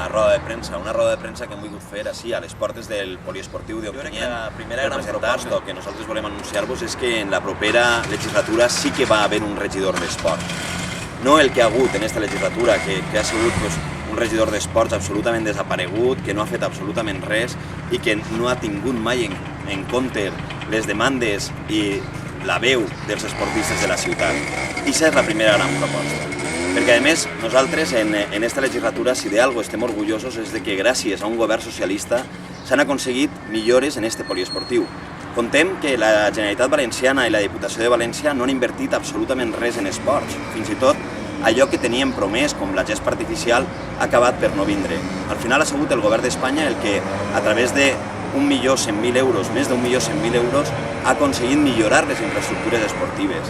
roda de premsa que hem volgut fer així a les portes del poliesportiu d'Ontinyent. La primera gran proposta que nosaltres volem anunciar-vos és que en la propera legislatura sí que va haver un regidor d'esport. No el que ha hagut en aquesta legislatura, que ha sigut un regidor d'esports absolutament desaparegut, que no ha fet absolutament res i que no ha tingut mai en compte les demandes i la veu dels esportistes de la ciutat. I aquesta és la primera gran proposta. Perquè, a més, nosaltres en aquesta legislatura, si d'algo estem orgullosos, és de que gràcies a un govern socialista s'han aconseguit millores en este poliesportiu. Contem que la Generalitat Valenciana i la Diputació de València no han invertit absolutament res en esports. Fins i tot allò que teníem promès, com la gespa artificial, ha acabat per no vindre. Al final ha sigut el govern d'Espanya el que, a través de 1.100.000 euros, més d'1.100.000 euros, ha aconseguit millorar les infraestructures esportives.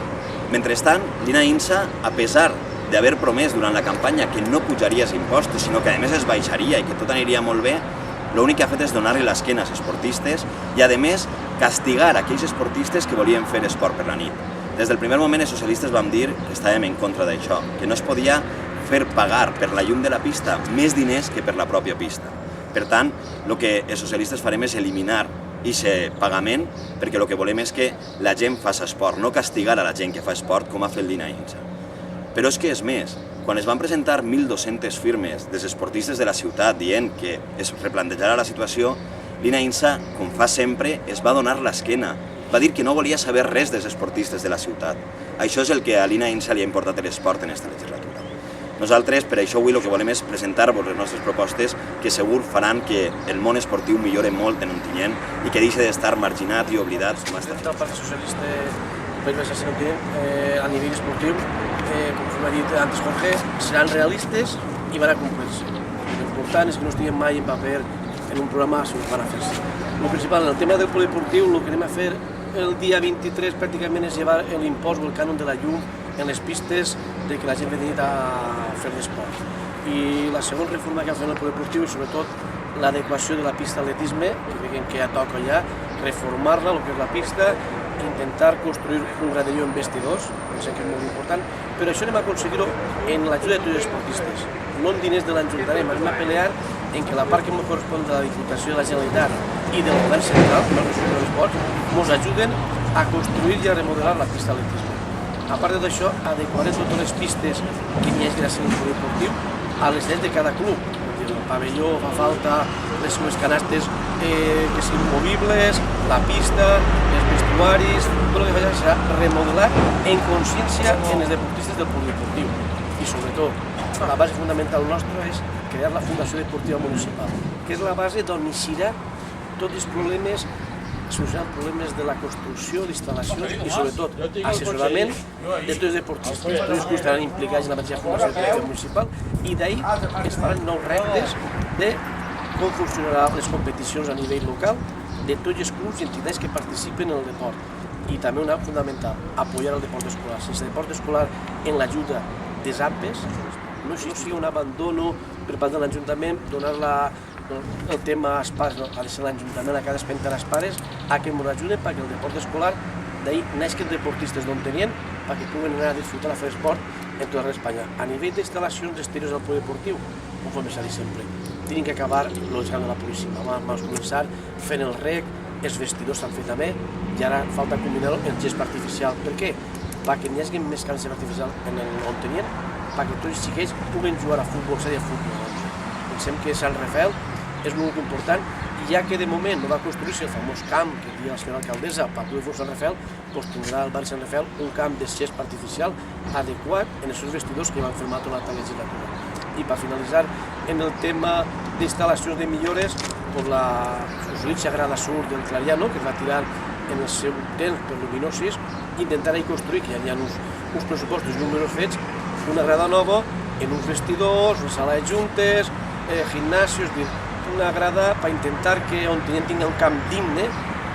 Mentrestant, l'INA INSA, a pesar d'haver promès durant la campanya que no pujaria els impostos, sinó que a més es baixaria i que tot aniria molt bé, l'únic que ha fet és donar-li l'esquena als esportistes i, a més, castigar aquells esportistes que volien fer esport per la nit. Des del primer moment els socialistes vam dir que estàvem en contra d'això, que no es podia fer pagar per la llum de la pista més diners que per la pròpia pista. Per tant, el que els socialistes farem és eliminar aquest pagament, perquè el que volem és que la gent faci esport, no castigar a la gent que fa esport com ha fet l'INA INSA. Però és que és més, quan es van presentar 1.200 firmes dels esportistes de la ciutat dient que es replantejarà la situació, l'INA INSA, com fa sempre, es va donar l'esquena. Va dir que no volia saber res dels esportistes de la ciutat. Això és el que a l'INA INSA li ha importat l'esport en aquesta legislatura. Nosaltres, per això, avui el que volem és presentar-vos les nostres propostes que segur faran que el món esportiu millore molt en Ontinyent i que deixi d'estar marginat i oblidat. El Partit Socialista País Valencià Ontinyent a nivell esportiu, com ha dit antes Jorge, seran realistes i van a complir-se. L'important és que no estiguem mai en paper en un programa, sinó que van a fer-se. El principal, en el tema del polideportiu, el que anem a fer el dia 23 pràcticament és llevar l'impost o el cànon de la llum en les pistes de que la gent ve de nit a fer l'esport. I la segona reforma que ha fet el polideportiu és sobretot l'adequació de la pista d'atletisme, que veiem que ja toca ja, reformar-la, el que és la pista, intentar construir un graderío amb vestidors, pensem que és molt important, però això anem a aconseguir-ho en l'ajuda de tots els esportistes, no en diners de l'Ajuntament, anem a pelear en que la part que ens correspon de la Diputació de la Generalitat i del Govern Central, la Regió de l'Esport, ens ajuden a construir i a remodelar la pista d'atletisme. A part d'això, adequarem totes les pistes que hi hagi gràcies al polideportiu a les necessitats de cada club. El pavelló fa falta, les canastes que siguin movibles, la pista, els vestuaris, tot el que faci serà remodelar en consciència en els deportistes del polideportiu. I sobretot, la base fundamental nostra és crear la Fundació Deportiva Municipal, que és la base d'on eixirà tots els problemes, solucionant problemes de la construcció d'instal·lacions i sobretot assessorament de tots els deportistes. Tots els clubs estaran implicats en la mateixa Fundació Deportiva Municipal i d'ahir es faran nous reptes de com funcionaran les competicions a nivell local de tots els clubs i entitats que participen en el deport. I també una fundamental, apoyar el deport escolar. Sense deport escolar en l'ajuda des AMPES, no sigui un abandono per part de l'Ajuntament, donar el tema als pares, no, ha de ser l'Ajuntament a cada expedientar als pares a que ens ajuden perquè el deport escolar d'ahir naixen deportistes d'Ontinyent perquè puguen anar a disfrutar a fer esport en tota Espanya. A nivell d'instal·lacions exteriors al polideportiu, com fem dir sempre, tenen que acabar l'Osgan de la policia. Vam començar fent el rec, els vestidors s'han fet també i ara falta combinar el gespa artificial. Per què? Perquè n'hi hagi més camps de gespa artificial en Ontinyent, perquè tots els xiquets puguen jugar a futbol, sèrie futbol. Pensem que Sant Rafel és molt important, i ja que de moment no va construir-se el famós camp que diu la senyora alcaldessa per poder fer Sant Rafel, doncs tindrà el barri Sant Rafel un camp de gespa artificial adequat en els seus vestidors que van fer tota la legislatura. I per finalitzar, en el tema d'instal·lacions de millores, la susodicha grada sur del Clariano, que es va tirar en el seu temps per Luminosis, intentar construir, que ja hi ha uns pressupostos i números fets, una grada nova en uns vestidors, una sala de juntes, gimnasios, una grada per intentar que Ontinyent tingui un camp digne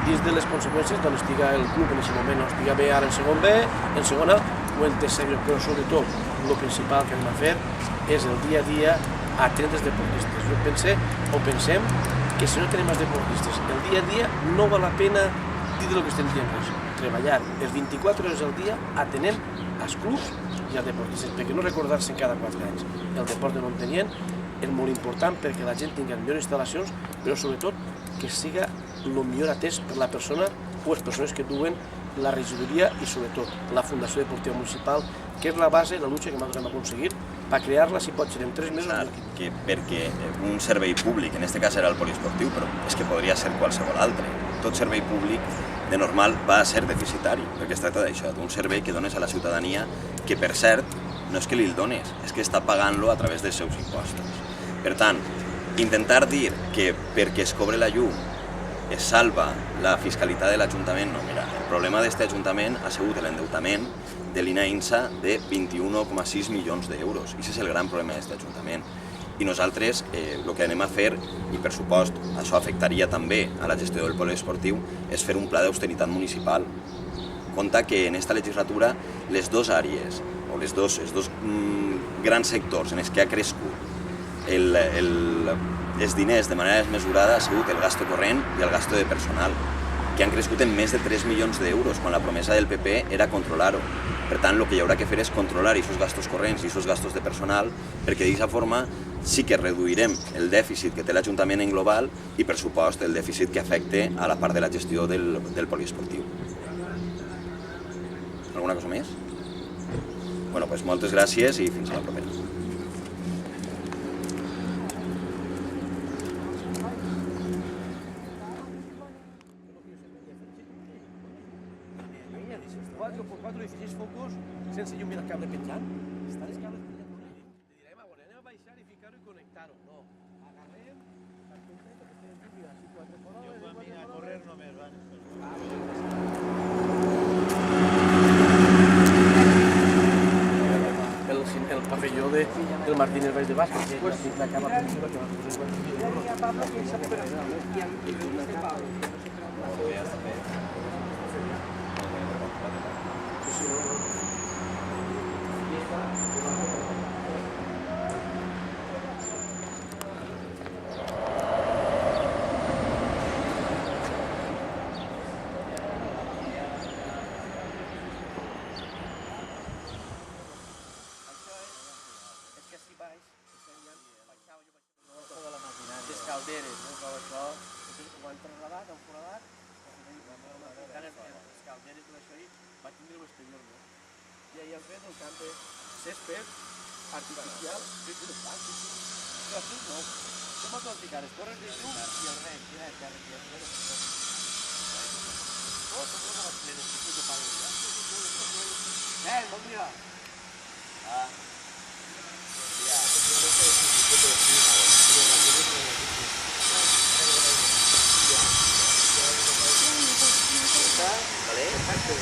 dins de les conseqüències d'on estiga el club en aquest moment, no estiga bé ara en segon B, en segona o en tercera, però sobretot el principal que hem de fer és el dia a dia atendre els deportistes. Jo pensem que si no tenim els deportistes, el dia a dia no val la pena dir del que estem dient res. Treballar les 24 hores al dia atenent els clubs i els deportistes, perquè no recordar-se cada 4 anys. El deport de Ontinyent és molt important perquè la gent tingui millors instal·lacions, però sobretot que siga el millor atès per la persona o les persones que duen la regidoria i sobretot la Fundació Deportiva Municipal, que és la base, la lucha que nosaltres hem aconseguit per crear-la, si pot ser en 3 mesos. Clar, perquè un servei públic, en aquest cas era el poliesportiu, però és que podria ser qualsevol altre. Tot servei públic de normal va a ser deficitari, perquè es tracta d'això, d'un servei que dones a la ciutadania, que per cert, no és que li'l dones, és que està pagant-lo a través dels seus impostos. Per tant, intentar dir que perquè es cobre la llum es salva la fiscalitat de l'Ajuntament, no, mira, el problema d'aquest Ajuntament ha sigut l'endeutament de l'INA-INSA de 21,6 milions d'euros. I aquest és el gran problema d'aquest Ajuntament. I nosaltres el que anem a fer, i per supost això afectaria també a la gestió del poliesportiu, és fer un pla d'austeritat municipal. Compte que en aquesta legislatura les dues àrees, o els dos grans sectors en els que ha crescut els diners de manera desmesurada ha sigut el gasto corrent i el gasto de personal, que han crescut en més de 3 milions d'euros, quan la promesa del PP era controlar-ho. Per tant, el que hi haurà que fer és controlar aquests gastos corrents i aquests gastos de personal, perquè d'aquesta forma sí que reduirem el dèficit que té l'Ajuntament en global i, per supost, el dèficit que afecta a la part de la gestió del poliesportiu. Alguna cosa més? Bueno, doncs moltes gràcies i fins a la propera. Focos sense llum i el cable penjant. Estan els cables penjant. Te direm, anem a baixar i ficar-ho i connectar-ho. No, agarrem, jo quan vinc a córrer només van. El pavelló del Martínez Valls de Bàsquet, que és la cama ofensiva que calderes, no? Això ho han traslladat, han foradat, les calderes, tot això, va tindre l'exterior, no? I ahir han fet un camp de césped artificial, fet un parc, això és nou. Com es van ficar les torres de llum i el rec, i el terra, i el rec. No, són com les plenes, que tu pagues. Bon dia! ¿Vale? Exacto.